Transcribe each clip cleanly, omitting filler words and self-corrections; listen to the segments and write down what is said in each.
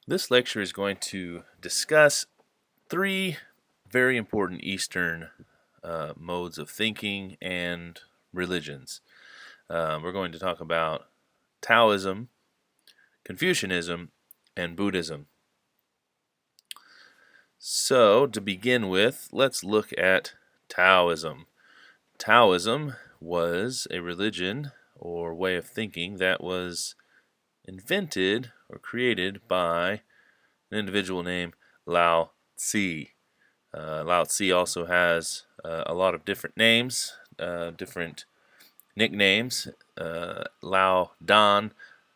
This lecture is going to discuss three very important Eastern modes of thinking and religions. We're going to talk about Taoism, Confucianism, and Buddhism. So, to begin with, let's look at Taoism. Taoism was a religion or way of thinking that was invented or created by an individual named Lao Tzu. Lao Tzu also has a lot of different names, different nicknames. Lao Dan,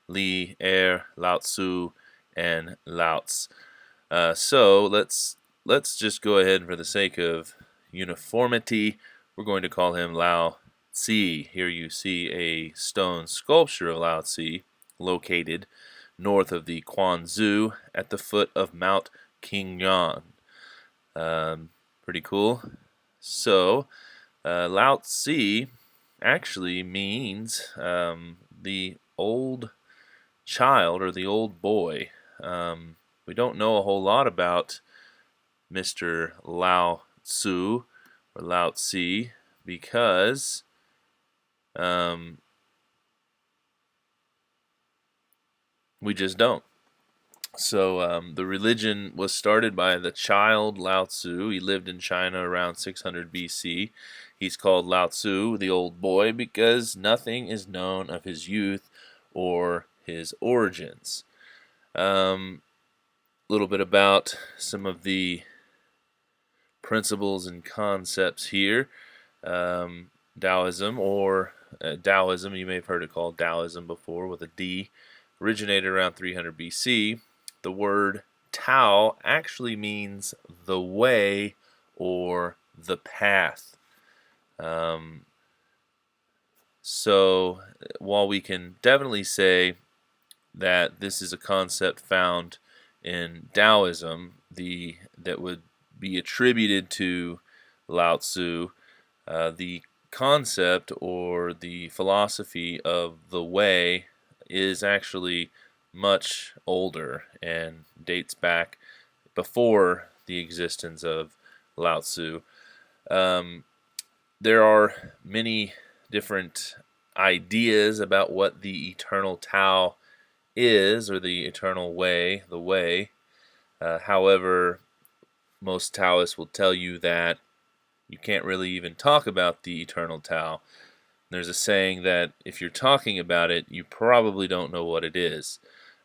Li Er, Lao Tzu, and Lao Tzu. So let's just go ahead, for the sake of uniformity, we're going to call him Lao Tzu. Here you see a stone sculpture of Lao Tzu located north of the Quanzhou at the foot of Mount Qingyuan. Pretty cool. So, Lao Tzu actually means the old child or the old boy. We don't know a whole lot about Mr. Lao Tzu or Lao Tzu because we just don't. So the religion was started by the child Lao Tzu. He lived in China around 600 BC. He's called Lao Tzu, the old boy, because nothing is known of his youth or his origins. A little bit about some of the principles and concepts here. Taoism, or Taoism, you may have heard it called Taoism before with a D, originated around 300 BC. The word Tao actually means the way or the path. So while we can definitely say that this is a concept found in Taoism, that would be attributed to Lao Tzu, the concept or the philosophy of the way is actually much older and dates back before the existence of Lao Tzu. There are many different ideas about what the eternal Tao is, or the eternal way, the way. However, most Taoists will tell you that you can't really even talk about the eternal Tao. There's a saying that if you're talking about it, you probably don't know what it is.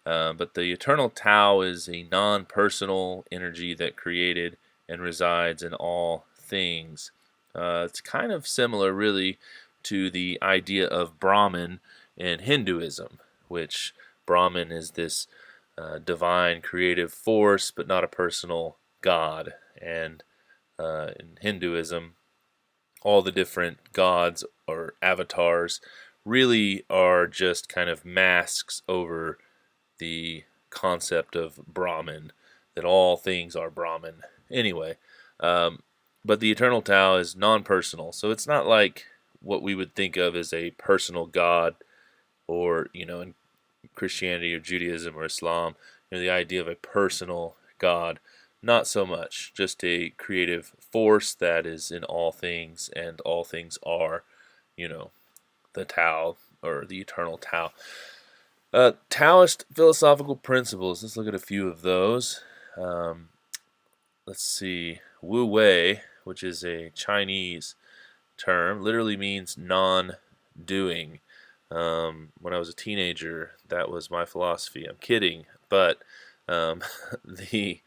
But the eternal Tao is a non-personal energy that created and resides in all things. It's kind of similar, really, to the idea of Brahman in Hinduism, which Brahman is this divine creative force, but not a personal god. And in Hinduism, all the different gods or avatars really are just kind of masks over the concept of Brahman, that all things are Brahman. Anyway, but the eternal Tao is non-personal, so it's not like what we would think of as a personal God, or in Christianity or Judaism or Islam, the idea of a personal God. Not so much, just a creative force that is in all things, and all things are, the Tao or the eternal Tao. Taoist philosophical principles. Let's look at a few of those. Let's see. Wu Wei, which is a Chinese term, literally means non-doing. When I was a teenager, that was my philosophy. I'm kidding, but um, the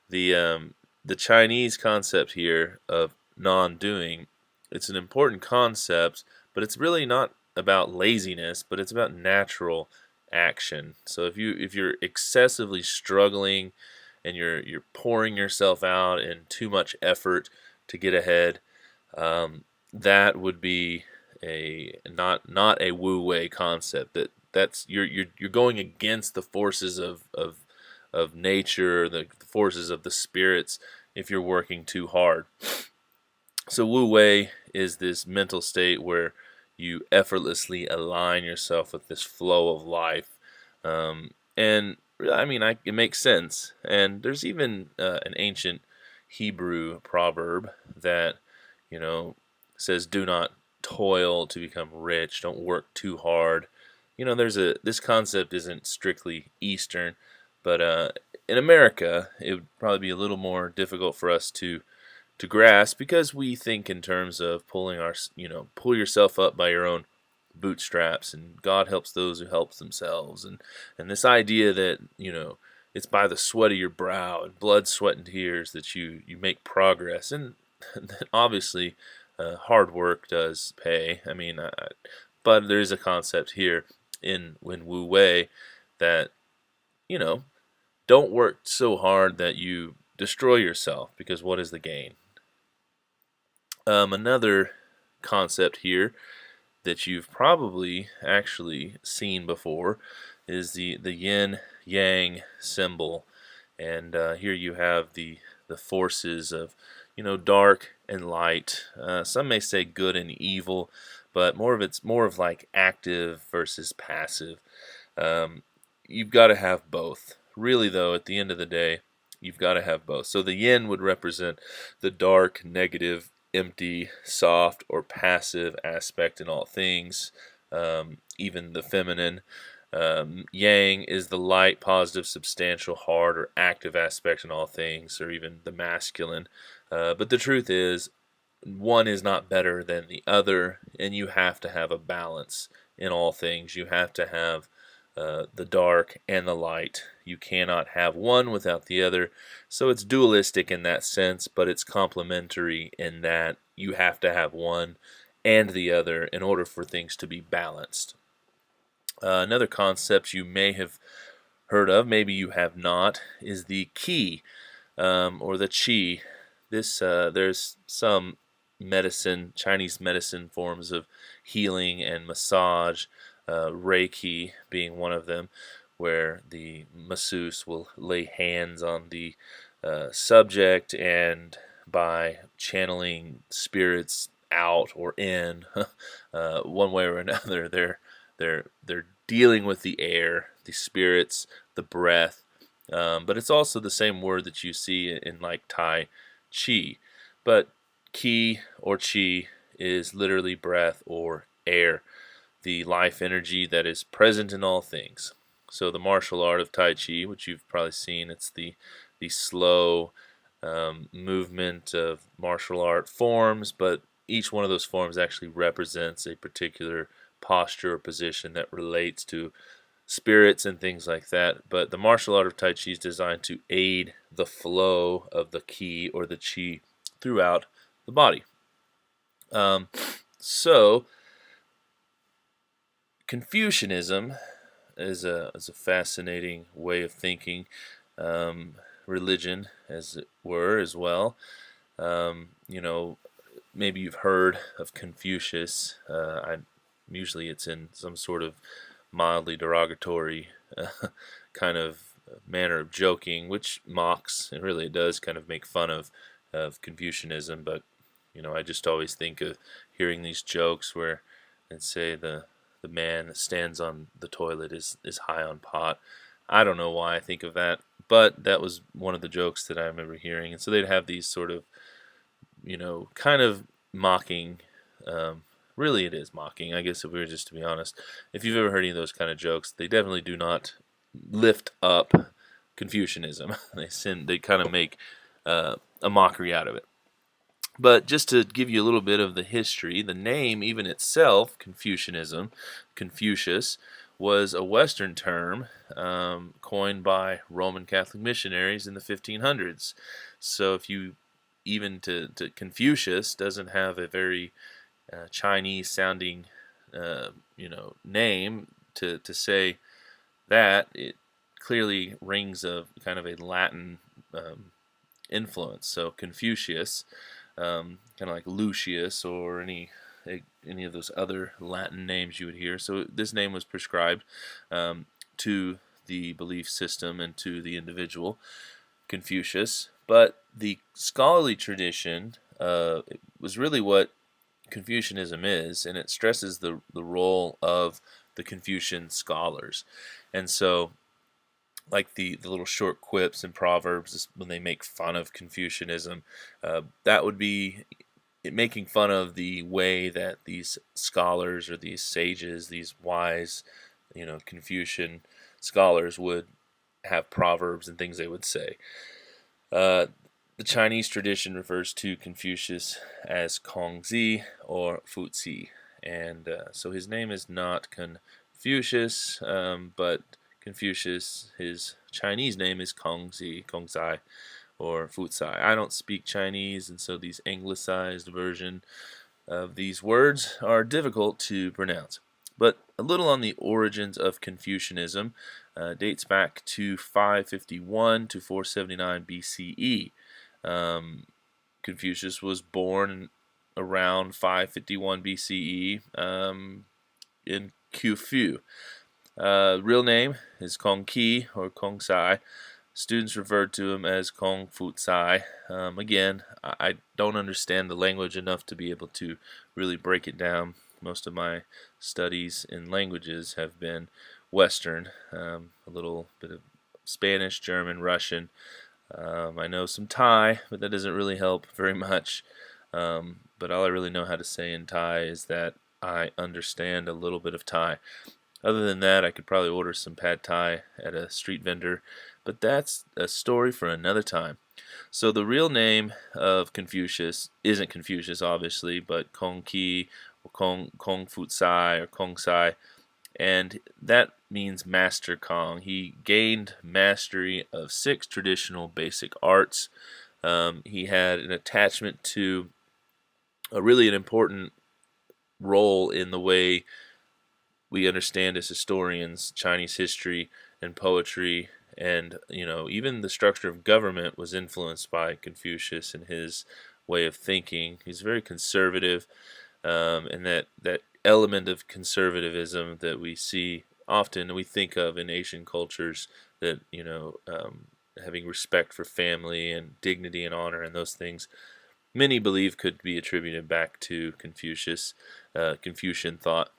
the Chinese concept here of non-doing, it's an important concept, but it's really not about laziness, but it's about natural action. So if you're excessively struggling and you're pouring yourself out in too much effort to get ahead, that would be a not a Wu Wei concept. That's you're going against the forces of nature, the forces of the spirits, if you're working too hard. So Wu Wei is this mental state where you effortlessly align yourself with this flow of life. And I mean, it makes sense. And there's even an ancient Hebrew proverb that, you know, says, "Do not toil to become rich. Don't work too hard." This concept isn't strictly Eastern, but in America, it would probably be a little more difficult for us to grasp because we think in terms of pull yourself up by your own bootstraps, and God helps those who help themselves, and this idea that it's by the sweat of your brow and blood, sweat, and tears that you make progress, and obviously hard work does pay. I mean, but there is a concept here in Wu Wei that you know don't work so hard that you destroy yourself, because what is the gain? Another concept here that you've probably actually seen before is the yin yang symbol, and here you have the forces of dark and light. Some may say good and evil, but it's more of like active versus passive. Um, you've got to have both. Really, though, at the end of the day, you've got to have both. So the yin would represent the dark, negative, empty, soft, or passive aspect in all things, even the feminine. Yang is the light, positive, substantial, hard, or active aspect in all things, or even the masculine. But the truth is, one is not better than the other, and you have to have a balance in all things. You have to have the dark and the light. You cannot have one without the other. So it's dualistic in that sense, but it's complementary in that you have to have one and the other in order for things to be balanced. Another concept you may have heard of, maybe you have not, is the qi, or the qi. There's some Chinese medicine forms of healing and massage, Reiki being one of them, where the masseuse will lay hands on the subject, and by channeling spirits out or in, one way or another, they're dealing with the air, the spirits, the breath. But it's also the same word that you see in like Tai Chi. But Qi or Chi is literally breath or air, the life energy that is present in all things. So the martial art of Tai Chi, which you've probably seen, it's the slow movement of martial art forms, but each one of those forms actually represents a particular posture or position that relates to spirits and things like that. But the martial art of Tai Chi is designed to aid the flow of the Qi or the Qi throughout the body. Um, so Confucianism is a fascinating way of thinking, um, religion, as it were, as well. You know, maybe you've heard of Confucius. Usually it's in some sort of mildly derogatory kind of manner of joking, which mocks, and really it does kind of make fun of Confucianism. But I just always think of hearing these jokes where and say the man that stands on the toilet is high on pot. I don't know why I think of that, but that was one of the jokes that I remember hearing. And so they'd have these sort of, kind of mocking. Really, it is mocking, I guess, if we were just to be honest. If you've ever heard any of those kind of jokes, they definitely do not lift up Confucianism. They kind of make a mockery out of it. But just to give you a little bit of the history, the name even itself, Confucianism, Confucius, was a Western term coined by Roman Catholic missionaries in the 1500s. So if you even to Confucius doesn't have a very Chinese sounding name to say that, it clearly rings of kind of a Latin influence. So Confucius, kind of like Lucius or any of those other Latin names you would hear. So this name was prescribed to the belief system and to the individual, Confucius. But the scholarly tradition was really what Confucianism is, and it stresses the role of the Confucian scholars. And so like the little short quips and proverbs when they make fun of Confucianism. That would be making fun of the way that these scholars or these sages, these wise, Confucian scholars would have proverbs and things they would say. Uh, the Chinese tradition refers to Confucius as Kongzi or Fuzi, and so his name is not Confucius, but Confucius, his Chinese name is Kongzai, or Futsai. I don't speak Chinese, and so these anglicized version of these words are difficult to pronounce. But a little on the origins of Confucianism dates back to 551 to 479 BCE. Um, Confucius was born around 551 BCE in Khufu. Real name is Kong Qi or Kong Sai. Students referred to him as Kong Fu Tsai. Again, I don't understand the language enough to be able to really break it down. Most of my studies in languages have been Western, a little bit of Spanish, German, Russian. I know some Thai, but that doesn't really help very much. But all I really know how to say in Thai is that I understand a little bit of Thai. Other than that, I could probably order some pad thai at a street vendor, but that's a story for another time. So the real name of Confucius isn't Confucius, obviously, but Kong Qi or Kong Fu Tsai or Kong Sai, and that means Master Kong. He gained mastery of 6 traditional basic arts. He had an attachment to a really an important role in the way we understand as historians Chinese history and poetry, and even the structure of government was influenced by Confucius and his way of thinking. He's very conservative, and that element of conservatism that we see often we think of in Asian cultures, that having respect for family and dignity and honor and those things, many believe could be attributed back to Confucius, Confucian thought.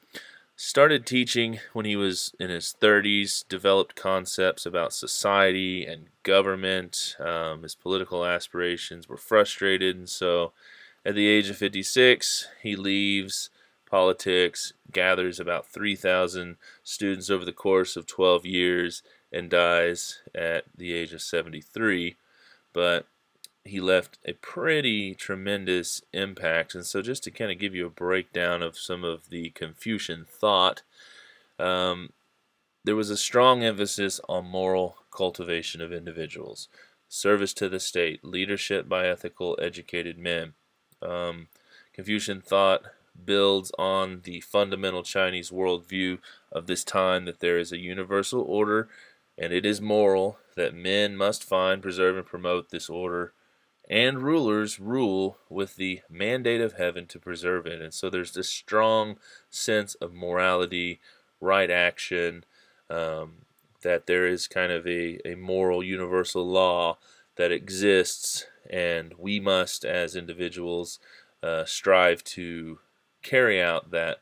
Started teaching when he was in his 30s, developed concepts about society and government. His political aspirations were frustrated, and so at the age of 56, he leaves politics, gathers about 3,000 students over the course of 12 years, and dies at the age of 73. But he left a pretty tremendous impact. And so, just to kind of give you a breakdown of some of the Confucian thought, um, there was a strong emphasis on moral cultivation of individuals, service to the state, leadership by ethical, educated men. Um, Confucian thought builds on the fundamental Chinese worldview of this time, that there is a universal order and it is moral, that men must find, preserve, and promote this order, and rulers rule with the mandate of heaven to preserve it. And so there's this strong sense of morality, right action, that there is kind of a moral universal law that exists, and we must, as individuals, strive to carry out that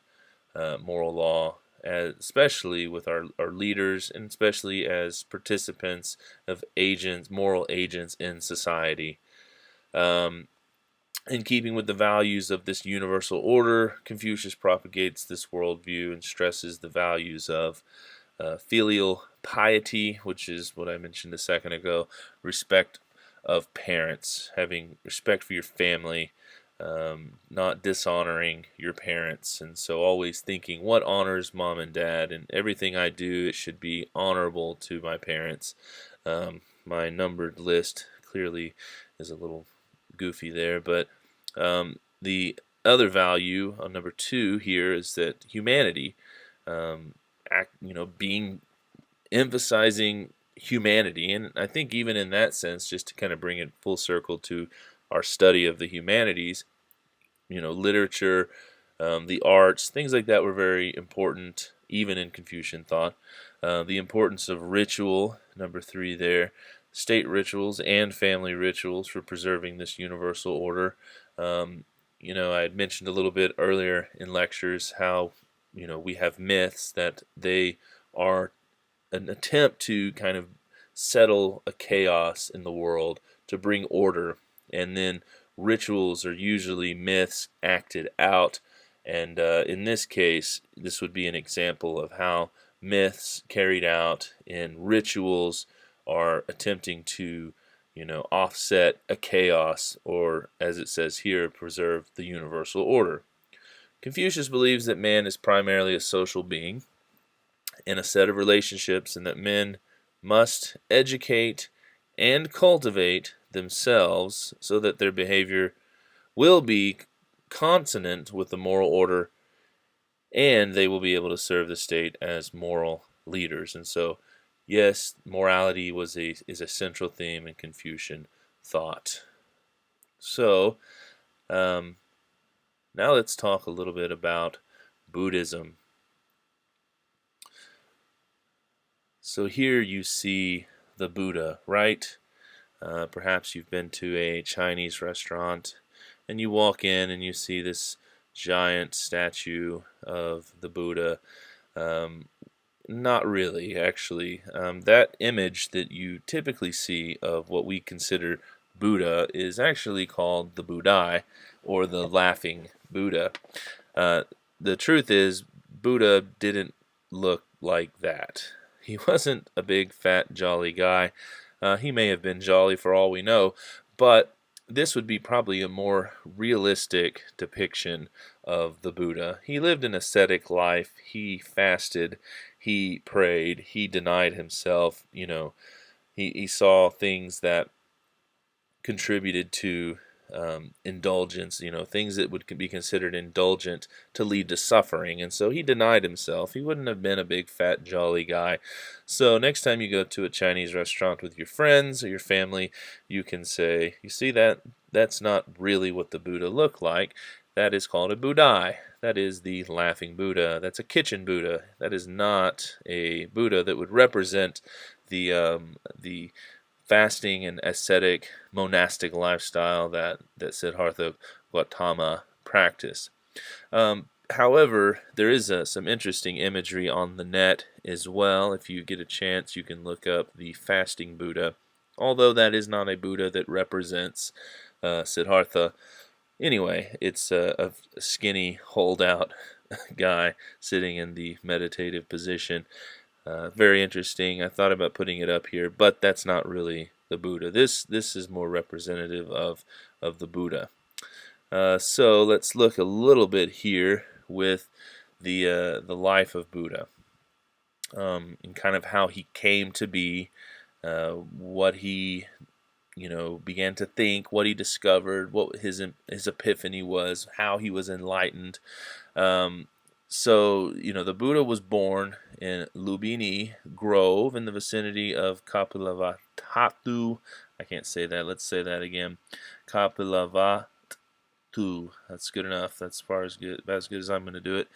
moral law, especially with our leaders, and especially as participants of agents, moral agents in society. Um, in keeping with the values of this universal order, Confucius propagates this worldview and stresses the values of filial piety, which is what I mentioned a second ago, respect of parents, having respect for your family, not dishonoring your parents. And so always thinking what honors mom and dad, and everything I do, it should be honorable to my parents. My numbered list clearly is a little goofy there, but the other value on number 2 here is that humanity, being emphasizing humanity, and I think even in that sense, just to kind of bring it full circle to our study of the humanities, literature, the arts, things like that were very important, even in Confucian thought. The importance of ritual, number 3 there, state rituals and family rituals for preserving this universal order. I had mentioned a little bit earlier in lectures how, we have myths, that they are an attempt to kind of settle a chaos in the world, to bring order. And then rituals are usually myths acted out. And in this case, this would be an example of how myths carried out in rituals are attempting to, offset a chaos, or as it says here, preserve the universal order. Confucius believes that man is primarily a social being in a set of relationships, and that men must educate and cultivate themselves so that their behavior will be consonant with the moral order, and they will be able to serve the state as moral leaders. And so, yes, morality is a central theme in Confucian thought. So, um, now let's talk a little bit about Buddhism. So here you see the Buddha, right? Perhaps you've been to a Chinese restaurant and you walk in and you see this giant statue of the Buddha. Um, Not really, actually. That image that you typically see of what we consider Buddha is actually called the Buddhai, or the laughing Buddha. Uh, the truth is, Buddha didn't look like that. He wasn't a big, fat, jolly guy. He may have been jolly for all we know, but this would be probably a more realistic depiction of the Buddha. He lived an ascetic life. He fasted. He prayed. He denied himself. He saw things that contributed to indulgence, things that would be considered indulgent to lead to suffering. And so he denied himself. He wouldn't have been a big, fat, jolly guy. So next time you go to a Chinese restaurant with your friends or your family, you can say, you see that's not really what the Buddha looked like. That is called a Buddhai. That is the laughing Buddha. That's a kitchen Buddha. That is not a Buddha that would represent the fasting and ascetic monastic lifestyle that Siddhartha Gautama practiced. However, there is some interesting imagery on the net as well. If you get a chance, you can look up the fasting Buddha, although that is not a Buddha that represents Siddhartha. Anyway, it's a skinny holdout guy sitting in the meditative position. Very interesting. I thought about putting it up here, but that's not really the Buddha. This is more representative of the Buddha. So let's look a little bit here with the life of Buddha, and kind of how he came to be, what he began to think, what he discovered, what his epiphany was, how he was enlightened. So, the Buddha was born in Lumbini Grove in the vicinity of Kapilavatthu. I can't say that. Let's say that again. Kapilavatthu. That's good enough. That's as good as I'm going to do it.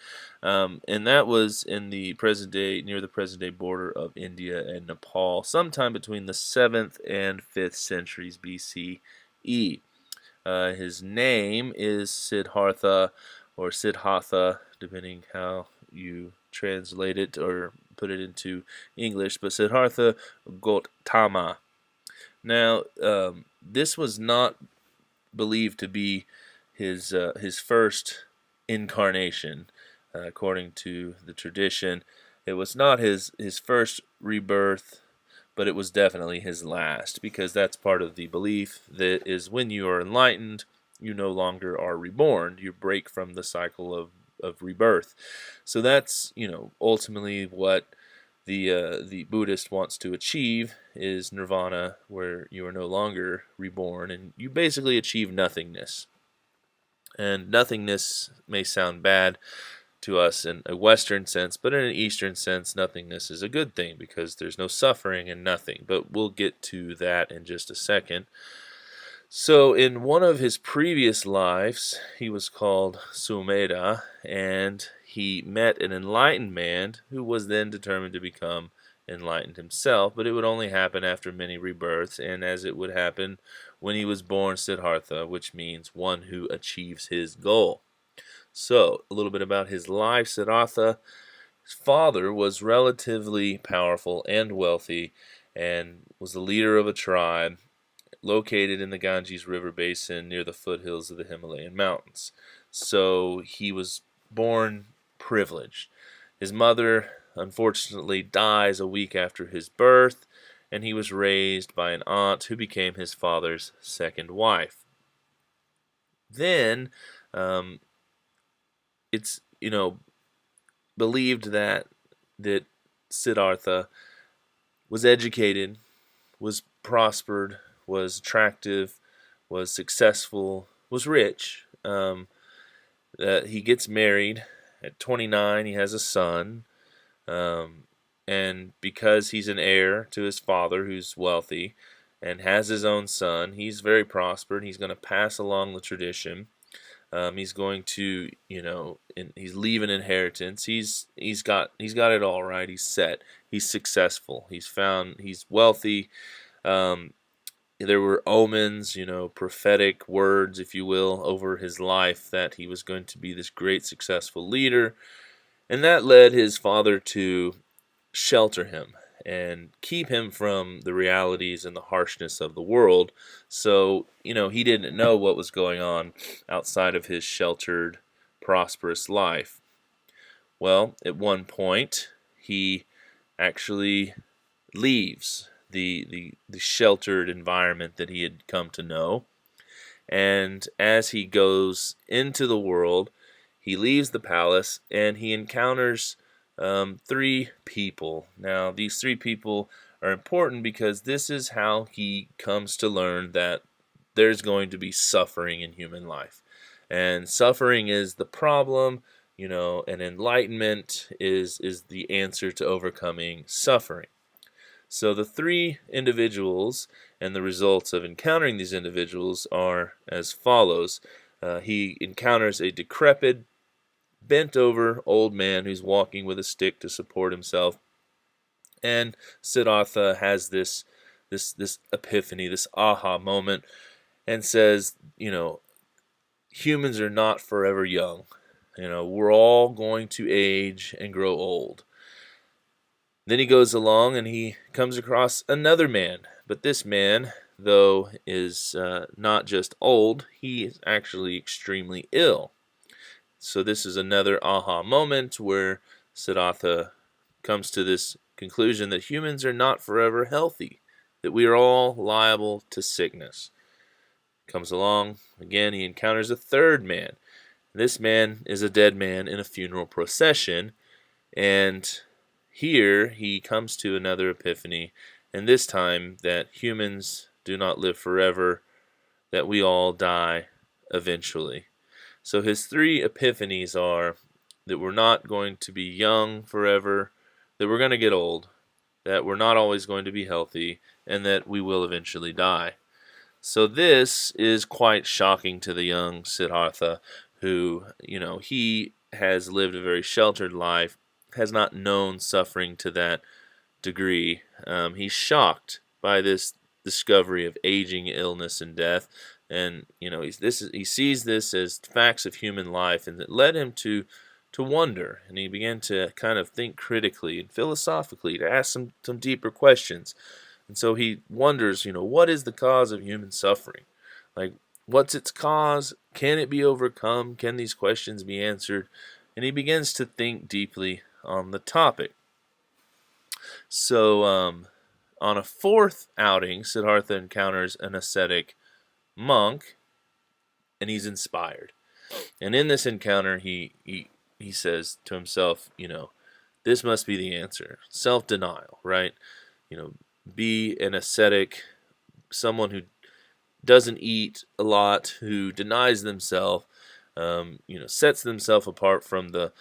And that was in the present day, near the present day border of India and Nepal, sometime between the 7th and 5th centuries BCE. His name is Siddhartha, or Siddhartha, depending how you translate it or put it into English, but Siddhartha Gautama. Now, this was not believed to be his first incarnation, according to the tradition. It was not his first rebirth, but it was definitely his last, because that's part of the belief that is when you are enlightened, you no longer are reborn. You break from the cycle of rebirth. So that's ultimately what the Buddhist wants to achieve, is nirvana, where you are no longer reborn and you basically achieve nothingness. And nothingness may sound bad to us in a Western sense, but in an Eastern sense, nothingness is a good thing because there's no suffering in nothing. But we'll get to that in just a second. So in one of his previous lives, he was called Sumedha, and he met an enlightened man who was then determined to become enlightened himself, but it would only happen after many rebirths, and as it would happen when he was born Siddhartha, which means one who achieves his goal. So, a little bit about his life. Siddhartha, his father was relatively powerful and wealthy, and was the leader of a tribe located in the Ganges River basin near the foothills of the Himalayan mountains. So he was born privileged. His mother, unfortunately, dies a week after his birth, and he was raised by an aunt who became his father's second wife. Then, um, it's believed that Siddhartha was educated, was prospered, was attractive, was successful, was rich. He gets married at 29. He has a son, um, and because he's an heir to his father, who's wealthy, and has his own son, he's very prospered. He's going to pass along the tradition. He's going to, he's leaving inheritance. He's got it all right. He's set. He's successful. He's wealthy. Um, there were omens, prophetic words, if you will, over his life that he was going to be this great successful leader, and that led his father to shelter him and keep him from the realities and the harshness of the world. So, he didn't know what was going on outside of his sheltered, prosperous life. Well, at one point, he actually leaves the sheltered environment that he had come to know. And as he goes into the world, he leaves the palace and he encounters three people. Now, these three people are important because this is how he comes to learn that there's going to be suffering in human life. And suffering is the problem, and enlightenment is the answer to overcoming suffering. So the three individuals and the results of encountering these individuals are as follows. He encounters a decrepit, bent-over old man who's walking with a stick to support himself. And Siddhartha has this epiphany, this aha moment, and says, humans are not forever young. We're all going to age and grow old. Then he goes along and he comes across another man. But this man, though, is not just old, he is actually extremely ill. So this is another aha moment where Siddhartha comes to this conclusion that humans are not forever healthy, that we are all liable to sickness. Comes along, again, he encounters a third man. This man is a dead man in a funeral procession, and here he comes to another epiphany, and this time that humans do not live forever, that we all die eventually. So his three epiphanies are that we're not going to be young forever, that we're going to get old, that we're not always going to be healthy, and that we will eventually die. So this is quite shocking to the young Siddhartha, who, he has lived a very sheltered life, has not known suffering to that degree. He's shocked by this discovery of aging, illness, and death, and he sees this as facts of human life, and it led him to wonder, and he began to kind of think critically and philosophically, to ask some deeper questions. And so he wonders, what is the cause of human suffering? Like, what's its cause? Can it be overcome? Can these questions be answered? And he begins to think deeply on the topic. So, on a fourth outing, Siddhartha encounters an ascetic monk, and he's inspired. And in this encounter, he says to himself, this must be the answer. Self-denial, right? Be an ascetic, someone who doesn't eat a lot, who denies themselves, sets themselves apart from the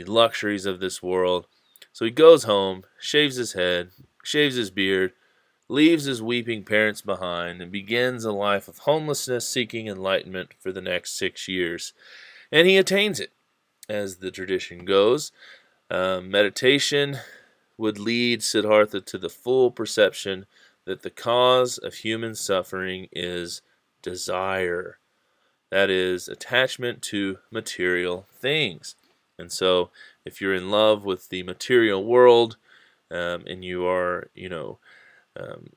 luxuries of this world. So he goes home, shaves his head, shaves his beard, leaves his weeping parents behind, and begins a life of homelessness, seeking enlightenment for the next 6 years. And he attains it, as the tradition goes. Meditation would lead Siddhartha to the full perception that the cause of human suffering is desire. That is, attachment to material things. And so, if you're in love with the material world, and you are, um,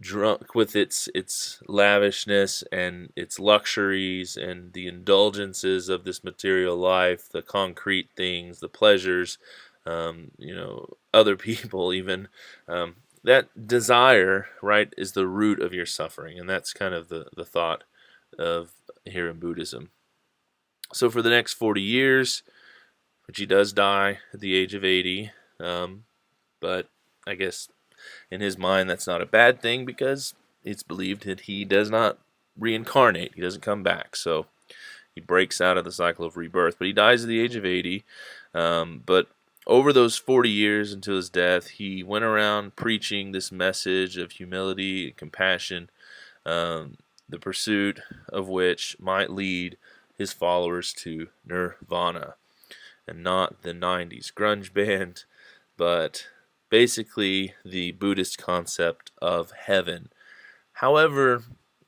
drunk with its lavishness and its luxuries and the indulgences of this material life, the concrete things, the pleasures, other people even. Um, that desire, right, is the root of your suffering, and that's kind of the thought of here in Buddhism. So for the next 40 years, which he does die at the age of 80, but I guess in his mind, that's not a bad thing because it's believed that he does not reincarnate. He doesn't come back. So he breaks out of the cycle of rebirth. But he dies at the age of 80. But over those 40 years until his death, he went around preaching this message of humility and compassion, the pursuit of which might lead his followers to nirvana, and not the 90s grunge band, but basically the Buddhist concept of heaven. However,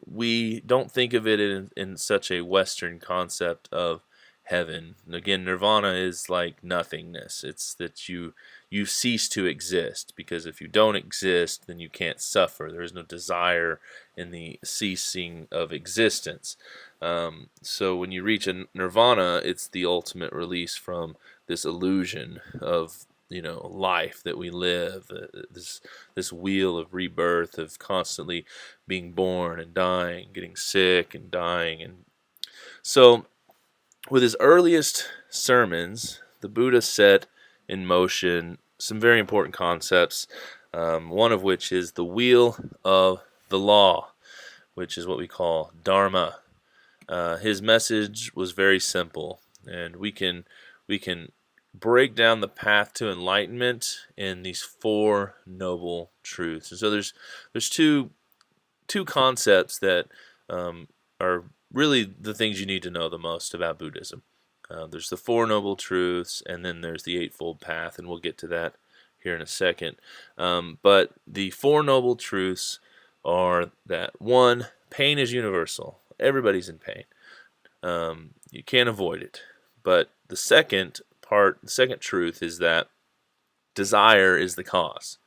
we don't think of it in such a Western concept of heaven. Again, nirvana is like nothingness. It's that you cease to exist, because if you don't exist, then you can't suffer. There is no desire in the ceasing of existence. So when you reach a nirvana, it's the ultimate release from this illusion of life that we live, this wheel of rebirth, of constantly being born and dying, getting sick and dying. And so with his earliest sermons, the Buddha set in motion some very important concepts, one of which is the wheel of the law, which is what we call Dharma. His message was very simple, and we can break down the path to enlightenment in these four noble truths. And so there's two concepts that are really the things you need to know the most about Buddhism. There's the Four Noble Truths, and then there's the Eightfold Path, and we'll get to that here in a second. But the Four Noble Truths are that, one, pain is universal. Everybody's in pain. You can't avoid it. But the second truth is that desire is the cause.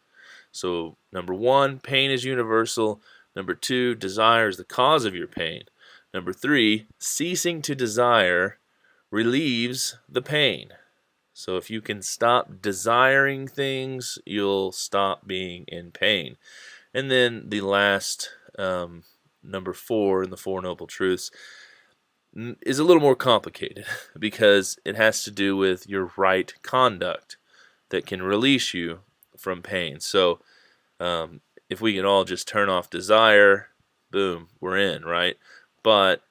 So, number one, pain is universal. Number two, desire is the cause of your pain. Number three, ceasing to desire relieves the pain. So if you can stop desiring things, you'll stop being in pain. And then the last, number four in the Four Noble Truths, is a little more complicated because it has to do with your right conduct that can release you from pain. So if we can all just turn off desire, boom, we're in, right? But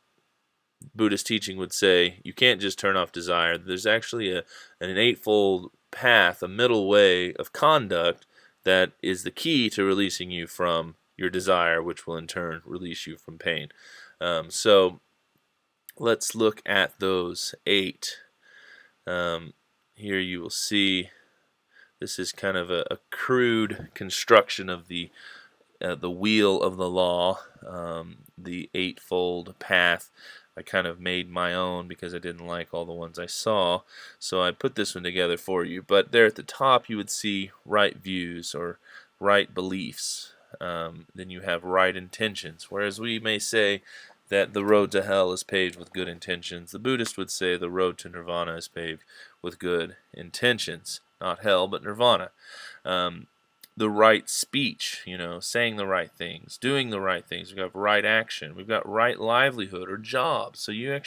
Buddhist teaching would say you can't just turn off desire. There's actually an eightfold path, a middle way of conduct that is the key to releasing you from your desire, which will in turn release you from pain. So let's look at those eight. Here you will see this is kind of a crude construction of the wheel of the law, the eightfold path. I kind of made my own because I didn't like all the ones I saw, so I put this one together for you. But there at the top you would see right views or right beliefs. Then you have right intentions, whereas we may say that the road to hell is paved with good intentions. The Buddhist would say the road to nirvana is paved with good intentions. Not hell, but nirvana. The right speech, saying the right things, doing the right things. We've got right action. We've got right livelihood or job. So you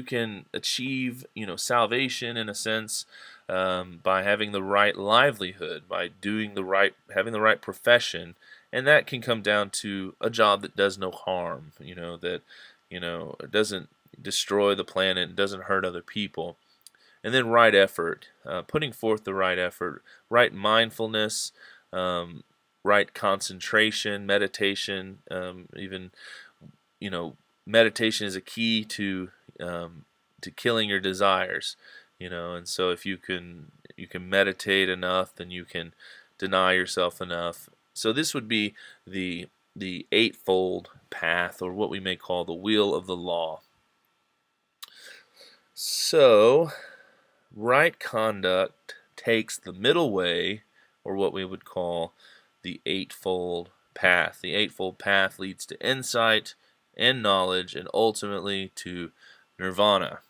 can achieve, salvation in a sense, by having the right livelihood, by having the right profession, and that can come down to a job that does no harm, that doesn't destroy the planet, doesn't hurt other people. And then right effort, putting forth the right effort, right mindfulness, right concentration, meditation, even, meditation is a key to killing your desires, and so if you can meditate enough, then you can deny yourself enough. So this would be the eightfold path, or what we may call the wheel of the law. So right conduct takes the middle way or what we would call the Eightfold Path. The Eightfold Path leads to insight and knowledge and ultimately to nirvana.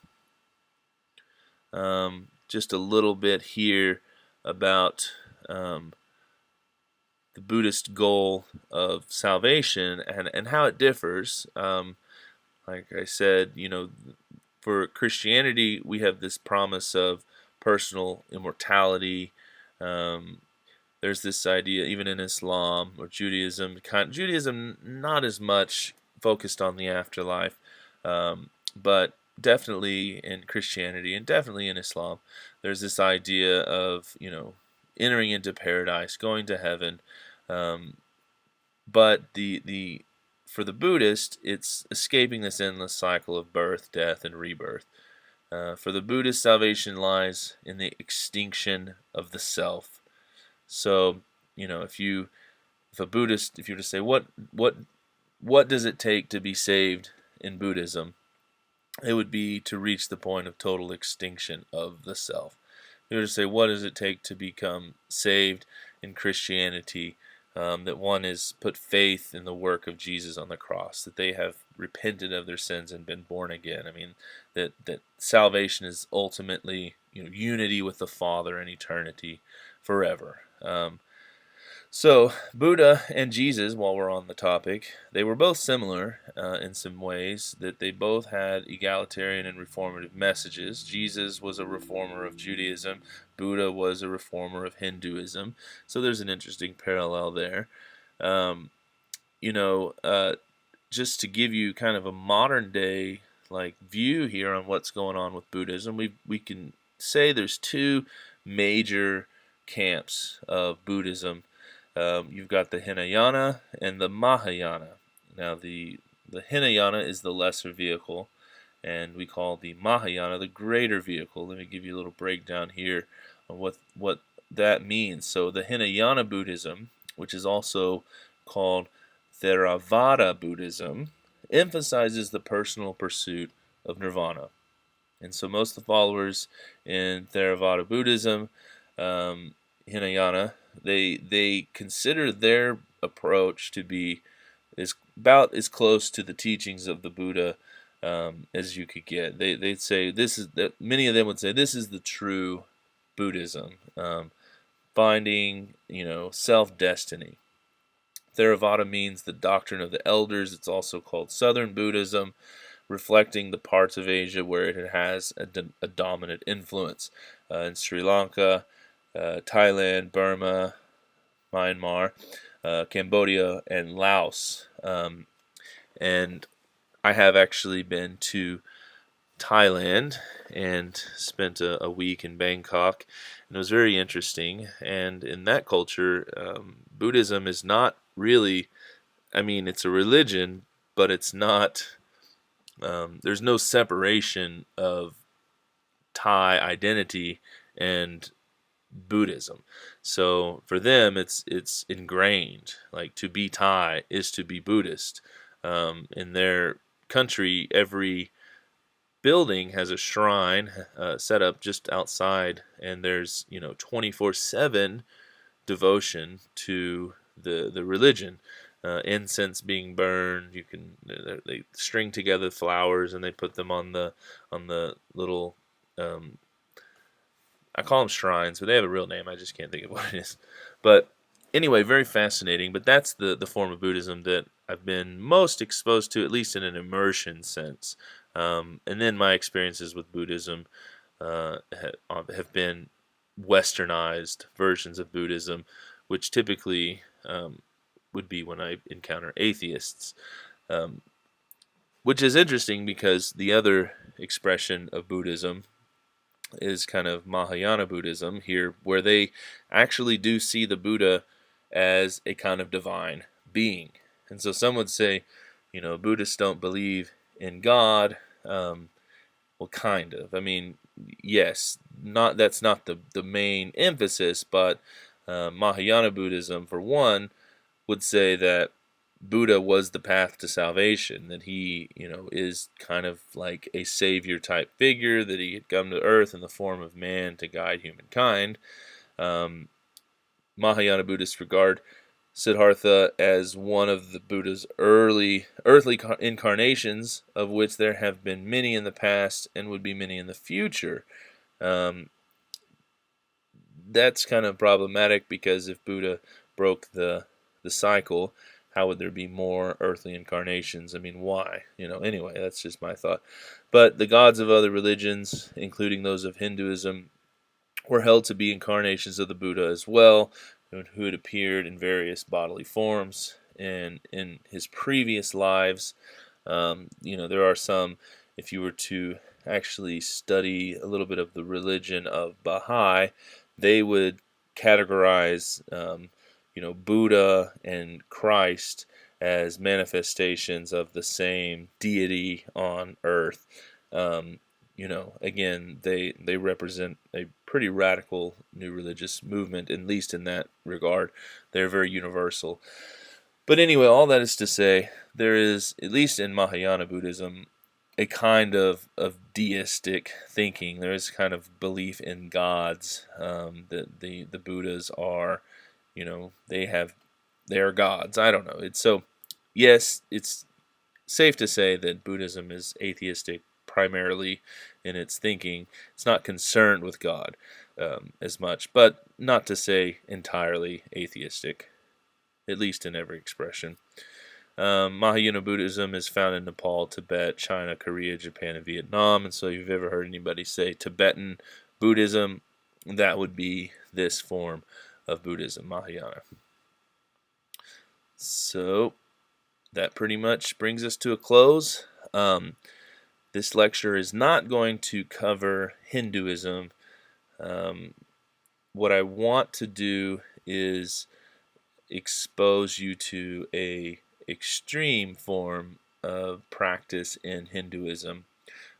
Just a little bit here about the Buddhist goal of salvation and how it differs. Like I said, for Christianity, we have this promise of personal immortality. Um, there's this idea, even in Islam or Judaism, Judaism not as much focused on the afterlife, but definitely in Christianity and definitely in Islam, there's this idea of, entering into paradise, going to heaven. Um, but the for the Buddhist, it's escaping this endless cycle of birth, death, and rebirth. For the Buddhist, salvation lies in the extinction of the self. So, if a Buddhist, if you were to say what does it take to be saved in Buddhism, it would be to reach the point of total extinction of the self. If you were to say what does it take to become saved in Christianity, that one is put faith in the work of Jesus on the cross, that they have repented of their sins and been born again. I mean, that salvation is ultimately, unity with the Father in eternity forever. So Buddha and Jesus, while we're on the topic, they were both similar in some ways, that they both had egalitarian and reformative messages. Jesus was a reformer of Judaism. Buddha was a reformer of Hinduism. So there's an interesting parallel there. Um, just to give you kind of a modern day view here on what's going on with Buddhism, we can say there's two major camps of Buddhism. You've got the Hinayana and the Mahayana. Now, the Hinayana is the lesser vehicle, and we call the Mahayana the greater vehicle. Let me give you a little breakdown here on what that means. So, the Hinayana Buddhism, which is also called Theravada Buddhism, emphasizes the personal pursuit of nirvana. And so most of the followers in Theravada Buddhism, Hinayana, they consider their approach to be about as close to the teachings of the Buddha as you could get. They'd say this is that. Many of them would say this is the true Buddhism, finding self-destiny. Theravada means the doctrine of the elders. It's also called Southern Buddhism, reflecting the parts of Asia where it has a dominant influence. In Sri Lanka, Thailand, Burma, Myanmar, Cambodia, and Laos. And I have actually been to Thailand and spent a week in Bangkok, and it was very interesting. And in that culture, Buddhism is not really, I mean, it's a religion, but it's not, there's no separation of Thai identity and Buddhism. So for them, it's ingrained. Like, to be Thai is to be Buddhist. In their country, every building has a shrine set up just outside, and there's 24/7 devotion to the religion. Incense being burned. They string together flowers and they put them on the little, I call them shrines, but they have a real name. I just can't think of what it is. But anyway, very fascinating. But that's the form of Buddhism that I've been most exposed to, at least in an immersion sense. And then my experiences with Buddhism have been westernized versions of Buddhism, which typically would be when I encounter atheists. Which is interesting because the other expression of Buddhism is kind of Mahayana Buddhism here, where they actually do see the Buddha as a kind of divine being. And so some would say, Buddhists don't believe in God. Well, kind of. I mean, yes, that's not the main emphasis, but Mahayana Buddhism, for one, would say that Buddha was the path to salvation, that he, is kind of like a savior type figure, that he had come to earth in the form of man to guide humankind. Mahayana Buddhists regard Siddhartha as one of the Buddha's early earthly incarnations, of which there have been many in the past and would be many in the future. Um, that's kind of problematic because if Buddha broke the cycle, how would there be more earthly incarnations? I mean, why? Anyway, that's just my thought. But the gods of other religions, including those of Hinduism, were held to be incarnations of the Buddha as well, who had appeared in various bodily forms and in his previous lives. There are some, if you were to actually study a little bit of the religion of Baha'i, they would categorize, Buddha and Christ as manifestations of the same deity on earth. Again, they represent a pretty radical new religious movement, at least in that regard. They're very universal. But anyway, all that is to say, there is, at least in Mahayana Buddhism, a kind of deistic thinking. There is kind of belief in gods. That the Buddhas are, they are gods. I don't know. It's so. Yes, it's safe to say that Buddhism is atheistic primarily in its thinking. It's not concerned with God as much, but not to say entirely atheistic, at least in every expression. Mahayana Buddhism is found in Nepal, Tibet, China, Korea, Japan, and Vietnam. And so, if you've ever heard anybody say Tibetan Buddhism, that would be this form of Buddhism, Mahayana. So, that pretty much brings us to a close. This lecture is not going to cover Hinduism. What I want to do is expose you to a extreme form of practice in Hinduism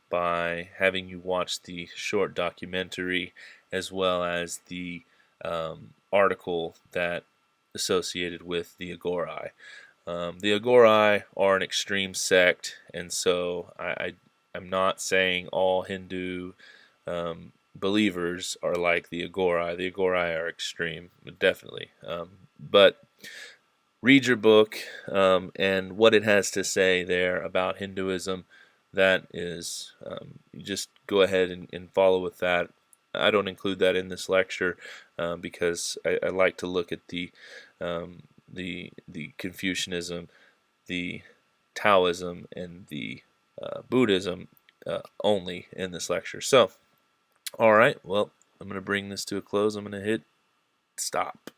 by having you watch the short documentary as well as the article that associated with the Agorai. The Agorai are an extreme sect, and so I'm not saying all Hindu believers are like the Agorai. The Agorai are extreme, definitely. But read your book and what it has to say there about Hinduism. That is, you just go ahead and follow with that. I don't include that in this lecture because I like to look at the Confucianism, the Taoism, and the Buddhism only in this lecture. So, all right, well, I'm going to bring this to a close. I'm going to hit stop.